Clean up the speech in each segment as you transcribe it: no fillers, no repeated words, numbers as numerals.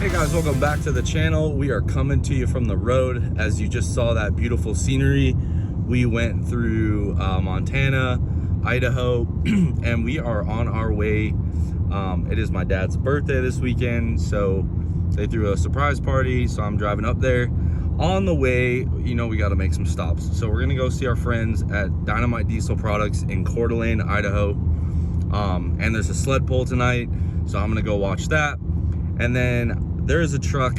Hey guys, welcome back to the channel. We are coming to you from the road. As you just saw that beautiful scenery, we went through Montana, Idaho, and we are on our way. It is my dad's birthday this weekend, so they threw a surprise party, so I'm driving up there. On the way, you know, we got to make some stops, so we're gonna go see our friends at Dynamite Diesel Products in Coeur d'Alene, Idaho. And there's a sled pull tonight, so I'm gonna go watch that. And then there is a truck,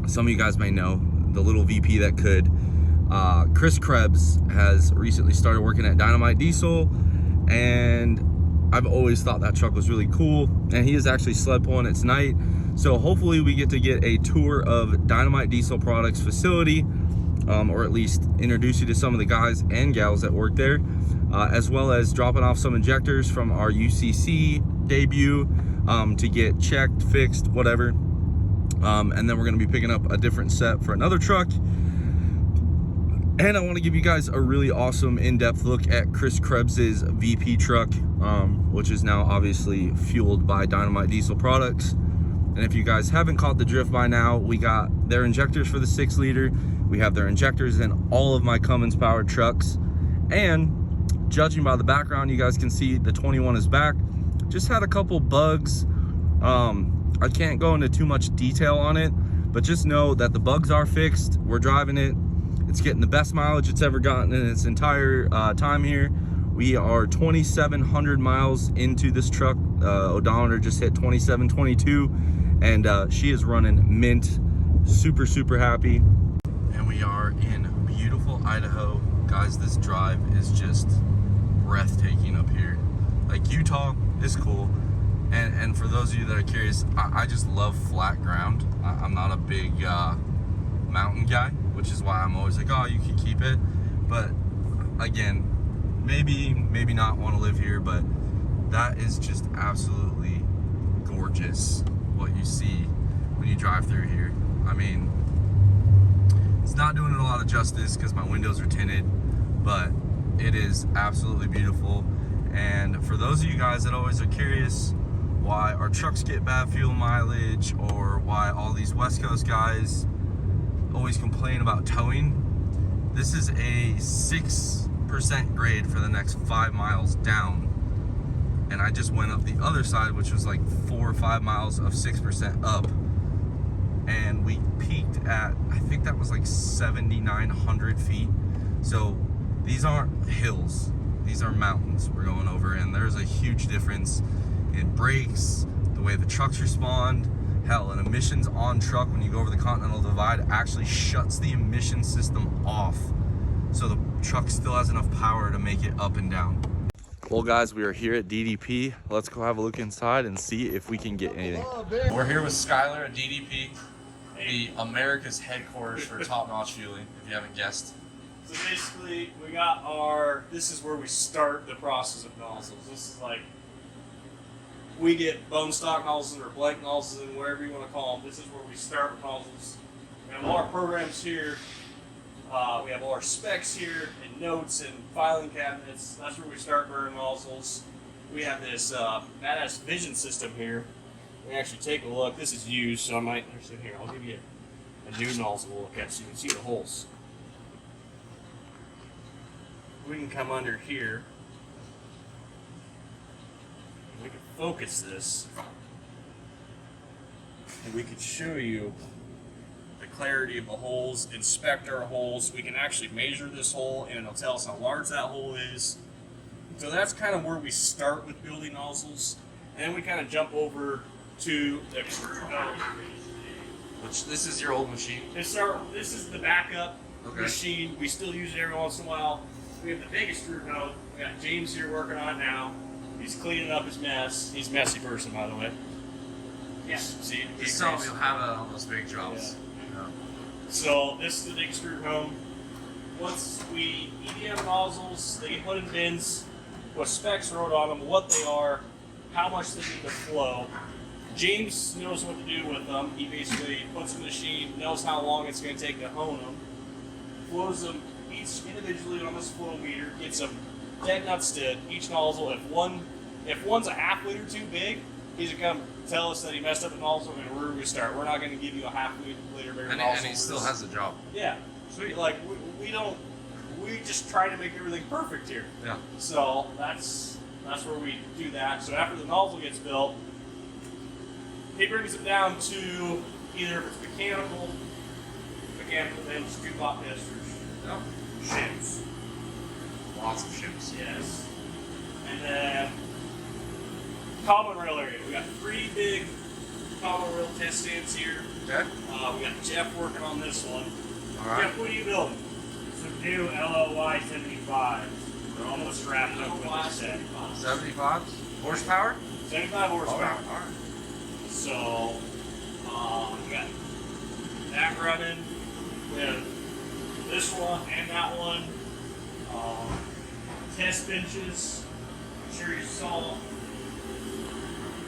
some of you guys may know, the little VP that could. Chris Krebs has recently started working at Dynamite Diesel, and I've always thought that truck was really cool, and he is actually sled pulling it tonight. So hopefully we get to get a tour of Dynamite Diesel Products facility, or at least introduce you to some of the guys and gals that work there, as well as dropping off some injectors from our UCC debut to get checked, fixed, whatever. And then we're going to be picking up a different set for another truck. And I want to give you guys a really awesome in-depth look at Chris Krebs's VP truck, which is now obviously fueled by Dynamite Diesel Products. And if you guys haven't caught the drift by now, we got their injectors for the 6-liter. We have their injectors in all of my Cummins powered trucks. And judging by the background, you guys can see the 21 is back. Just had a couple bugs. I can't go into too much detail on it, but just know that the bugs are fixed. We're driving it. It's getting the best mileage it's ever gotten in its entire time here. We are 2,700 miles into this truck. Odometer just hit 2722, and she is running mint. Super, super happy. And we are in beautiful Idaho. Guys, this drive is just breathtaking up here. Like, Utah is cool. And for those of you that are curious, I just love flat ground. I'm not a big mountain guy, which is why I'm always like, oh, you can keep it. But again, maybe not want to live here, but that is just absolutely gorgeous what you see when you drive through here. I mean, it's not doing it a lot of justice because my windows are tinted, but it is absolutely beautiful. And for those of you guys that always are curious why our trucks get bad fuel mileage, or why all these West Coast guys always complain about towing, this is a 6% grade for the next 5 miles down. And I just went up the other side, which was like 4 or 5 miles of 6% up. And we peaked at, I think that was like 7,900 feet. So these aren't hills, these are mountains we're going over, and there's a huge difference in brakes, the way the trucks respond. Hell, an emissions on truck when you go over the Continental Divide actually shuts the emission system off, so the truck still has enough power to make it up and down. Well guys, we are here at DDP. Let's go have a look inside and see if we can get anything. We're here with Skylar at DDP, the America's headquarters for top-notch fueling, if you haven't guessed. So basically, we got our, this is where we start the process of nozzles. This is like, we get bone stock nozzles or blank nozzles, and wherever you want to call them. This is where we start with nozzles. We have all our programs here. We have all our specs here, and notes and filing cabinets. That's where we start burning nozzles. We have this badass vision system here. We actually take a look. This is used, so I might actually here. I'll give you a new nozzle to look at so you can see the holes. We can come under here. We can focus this, and we could show you the clarity of the holes, inspect our holes. We can actually measure this hole, and it'll tell us how large that hole is. So that's kind of where we start with building nozzles. And then we kind of jump over to the extrude node. Which, this is your old machine? This is the backup machine. We still use it every once in a while. We have the big extrude node. We got James here working on it now. He's cleaning up his mess. He's a messy person, by the way. Yeah. See, he's telling me you'll have it on those big jobs. Yeah. So this is the big extrude home. Once we EDM nozzles, they get put in bins with specs wrote on them, what they are, how much they need to flow. James knows what to do with them. He basically puts them in the machine, knows how long it's going to take to hone them, flows them each individually on this flow meter, gets them dead nuts to each nozzle. If one's a half liter too big, he's gonna come tell us that he messed up the nozzle, and we're gonna start. We're not gonna give you a half-liter barrel And nozzle. he still has a job. Yeah. Sweet. Like we don't. We just try to make everything perfect here. Yeah. So that's where we do that. So after the nozzle gets built, he brings it down to either if it's mechanical, then scoop hot testers. Yep. Shims. Lots of shims. Yes. And then common rail area. We got 3 big common rail test stands here. Okay. We got Jeff working on this one. All right. Jeff, what are you building? Some new LOY 75s. We're almost wrapped up with the set. 75 horsepower. 75 horsepower. All right. So we got that running with this one and that one. Test benches. I'm sure you saw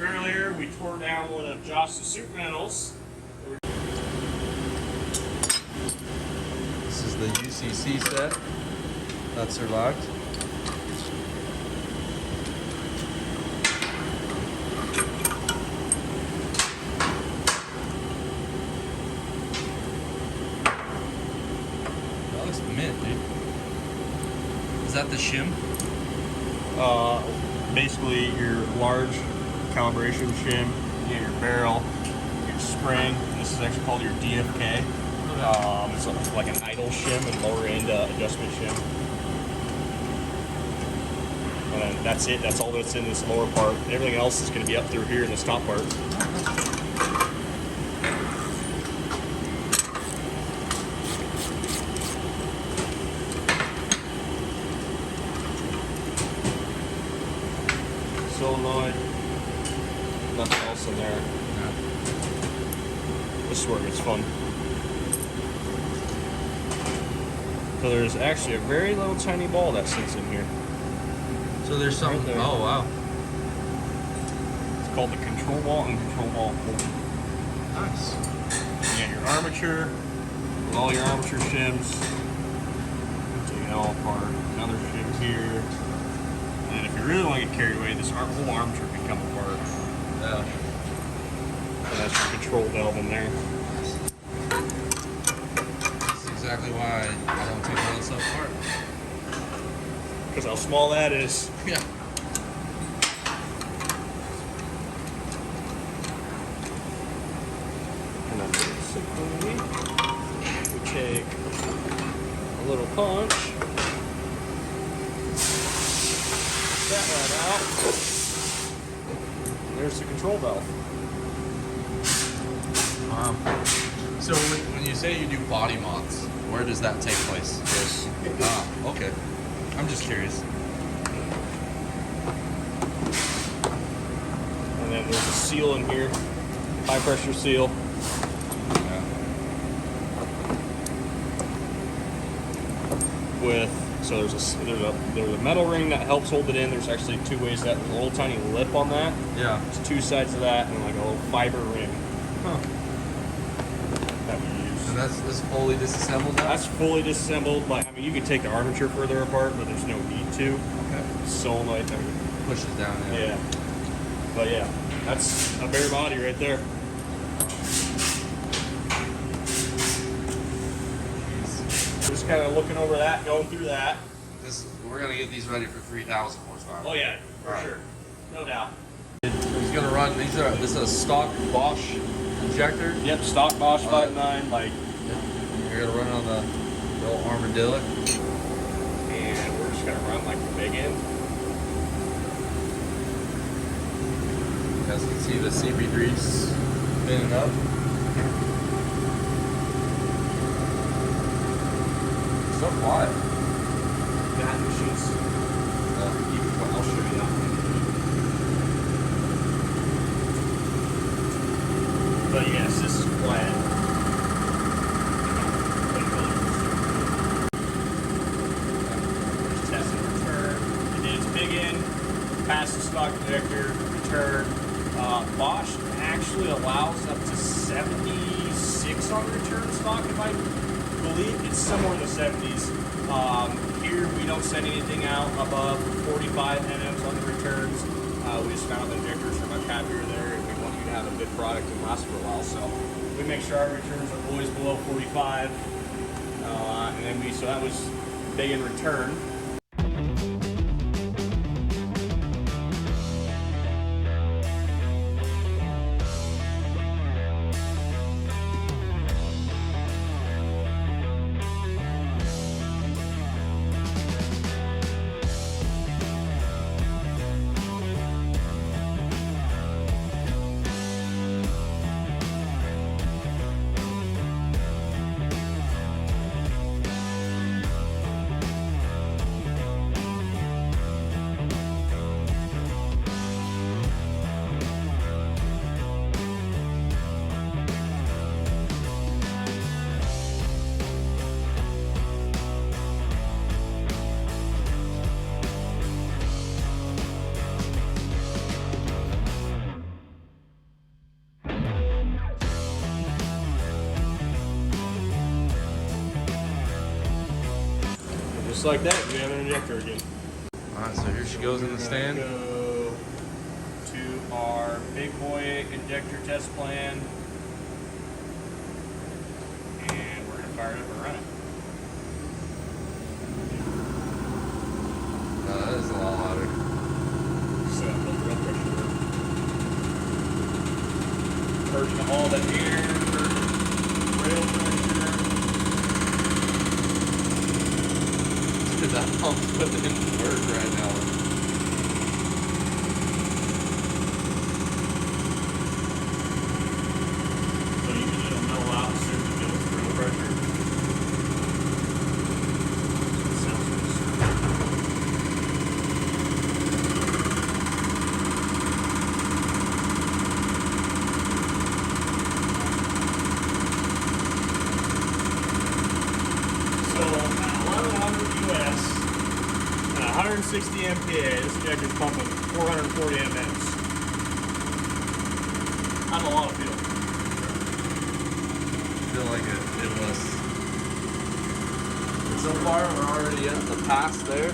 earlier we tore down one of Josh's soup rentals. This is the UCC set that survived. That looks mint, dude. Is that the shim? Basically your large calibration shim, you get your barrel, your spring. This is actually called your DFK. It's like an idle shim and lower end adjustment shim. And then that's it. That's all that's in this lower part. Everything else is going to be up through here in this top part. Solenoid. Nothing else in there. This is where it gets fun. So there's actually a very little tiny ball that sits in here. So there's some. Right there. Oh wow. It's called the control ball and control ball holder. Nice. You got your armature with all your armature shims. Take it all apart. Another shim here. And if you really want to get carried away, this whole armature can come apart. Yeah. And that's your control valve in there. That's exactly why I don't take all this stuff apart. Because how small that is. Yeah. And then simply we take a little punch. That right out. And there's the control valve. So when you say you do body mods, where does that take place? Yes. Okay. I'm just curious. And then there's a seal in here, high pressure seal. Yeah. So there's a metal ring that helps hold it in. There's actually 2 ways that there's a little tiny lip on that. Yeah. There's 2 sides of that and like a little fiber ring. Huh. That we use. And that's fully disassembled now? That's fully disassembled. Like, I mean, you could take the armature further apart, but there's no need to. Okay. Solenoid. Pushes down, yeah. Yeah. But yeah, that's a bare body right there. Just kind of looking over that, going through that. We're gonna get these ready for 3,000 horsepower. Oh yeah, for Right. sure, no doubt. He's gonna run. This is a stock Bosch injector. Yep, stock Bosch 5.9. Like, You're gonna run on the old armadillo. and we're just gonna run like the big end. You guys can see the CB3's spinning up. So quiet. That machine's even. I'll show you that one. But yes, this is quiet. Just testing return. It did its big end, passed the stock injector, return. Bosch actually allows up to 76 on return stock, if I believe. It's somewhere in the 70s. Here we don't send anything out above 45 NMs on the returns. We just found the injectors are much happier there, and we want you to have a good product and last for a while. So we make sure our returns are always below 45, and then so that was big in return. Just like that, we have an injector again. Alright, so here she goes in the stand. Go to our big boy injector test plan, and we're gonna fire it up and run it. That is a lot louder. So filter up pressure. Purging all the air, purging rail pressure. That pump's putting in work right now. So usually it'll mellow out as soon as it feels rail pressure. It sounds really smooth. So 1100 US, 160 MPA, this injector's pumping 440 MMs. That's a lot of fuel. I feel like it was. And so far, we're already at the pass there.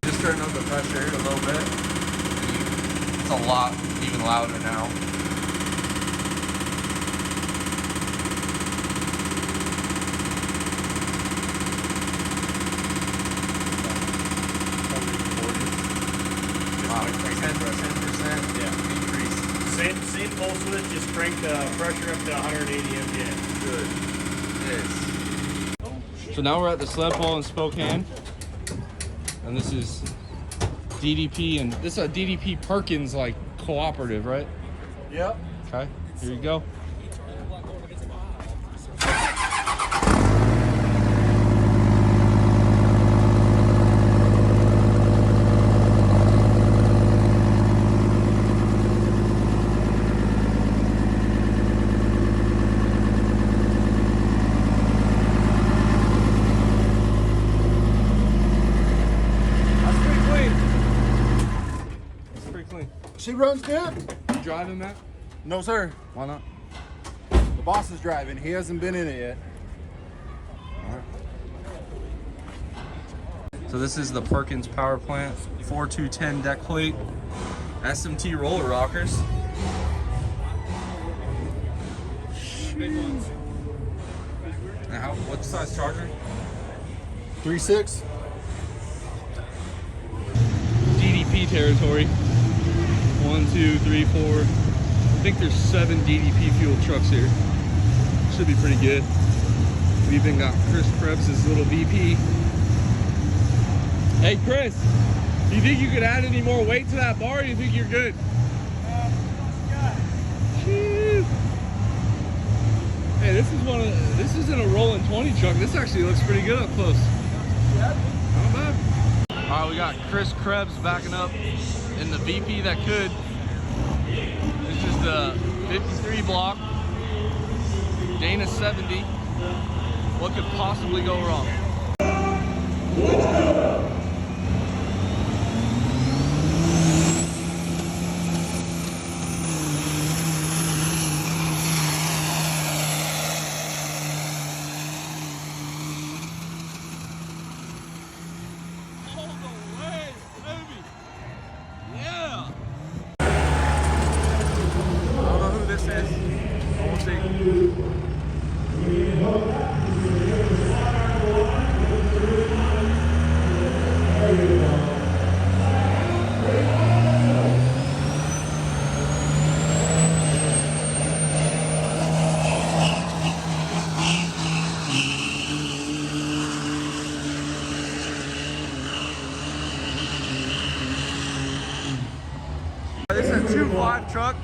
Just turn up the pressure a little bit. It's a lot even louder now. Wow, 10% Yeah. increase. Same pulse switch, just crank the pressure up to 180 MPA. Good. Yes. So now we're at the sled pull in Spokane. And this is DDP, and this is a DDP Perkins like cooperative, right? Yep. Okay, here you go. She runs good. You driving, Matt? No, sir. Why not? The boss is driving. He hasn't been in it yet. So this is the Perkins power plant, 4210 deck plate, SMT roller rockers. Now, what size charger? 3.6. DDP territory. 1, 2, 3, 4. I think there's 7 DDP fuel trucks here. Should be pretty good. We even got Chris Krebs' little VP. Hey Chris, do you think you could add any more weight to that bar, or do you think you're good? Jeez. Hey, this isn't a rolling 20 truck. This actually looks pretty good up close. Not bad. All right, we got Chris Krebs backing up in the VP that could. This is the 53 block, Dana 70. What could possibly go wrong? Let's go. 2.5 truck.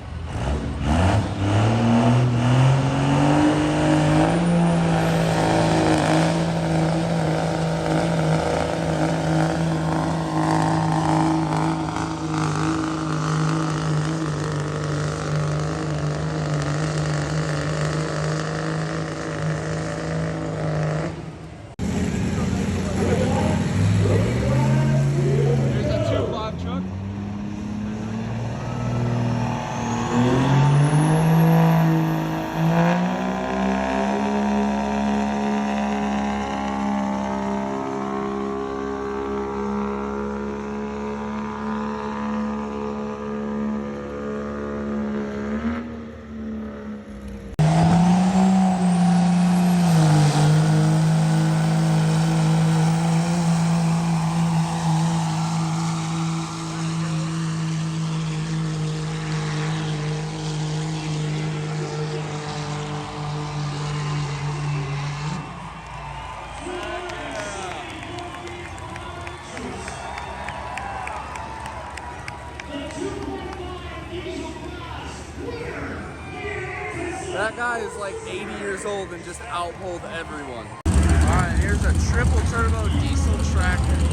There's a 2.5 truck. That guy is like 80 years old and just outpulled everyone. Alright, here's a triple turbo diesel tractor.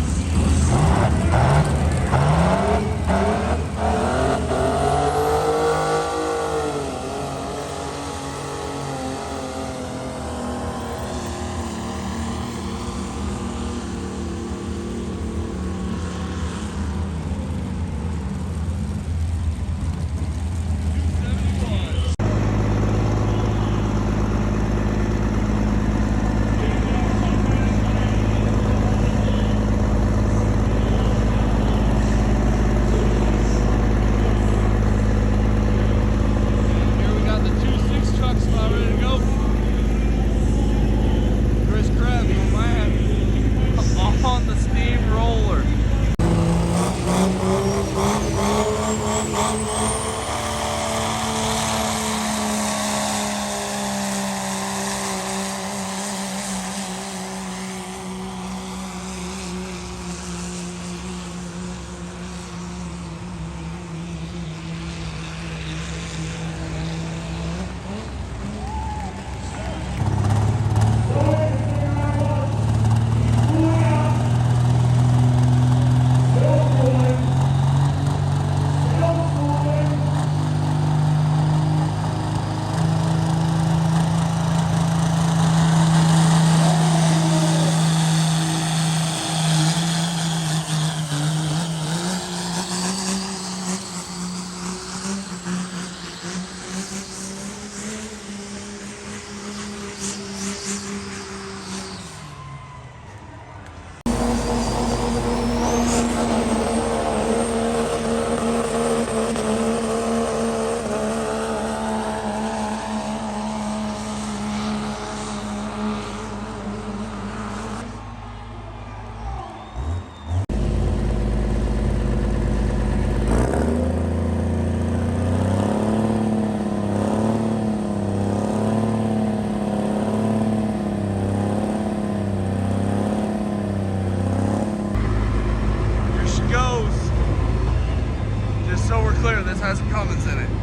clear, this has Cummins in it.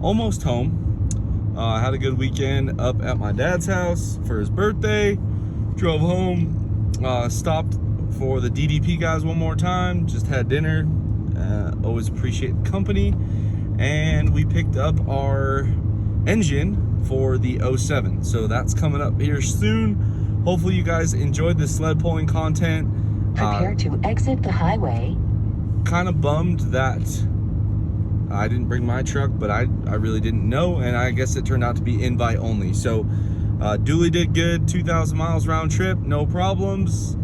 almost home. I had a good weekend up at my dad's house for his birthday. Drove home, stopped for the DDP guys one more time, just had dinner. Always appreciate the company. And we picked up our engine for the 07. So that's coming up here soon. Hopefully you guys enjoyed the sled pulling content. Prepare to exit the highway. Kind of bummed that I didn't bring my truck, but I really didn't know, and I guess it turned out to be invite only. So dually did good, 2,000 miles round trip, no problems.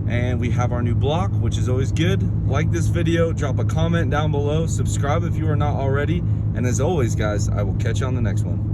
And we have our new block, which is always good. Like this video, drop a comment down below, subscribe if you are not already, and as always guys, I will catch you on the next one.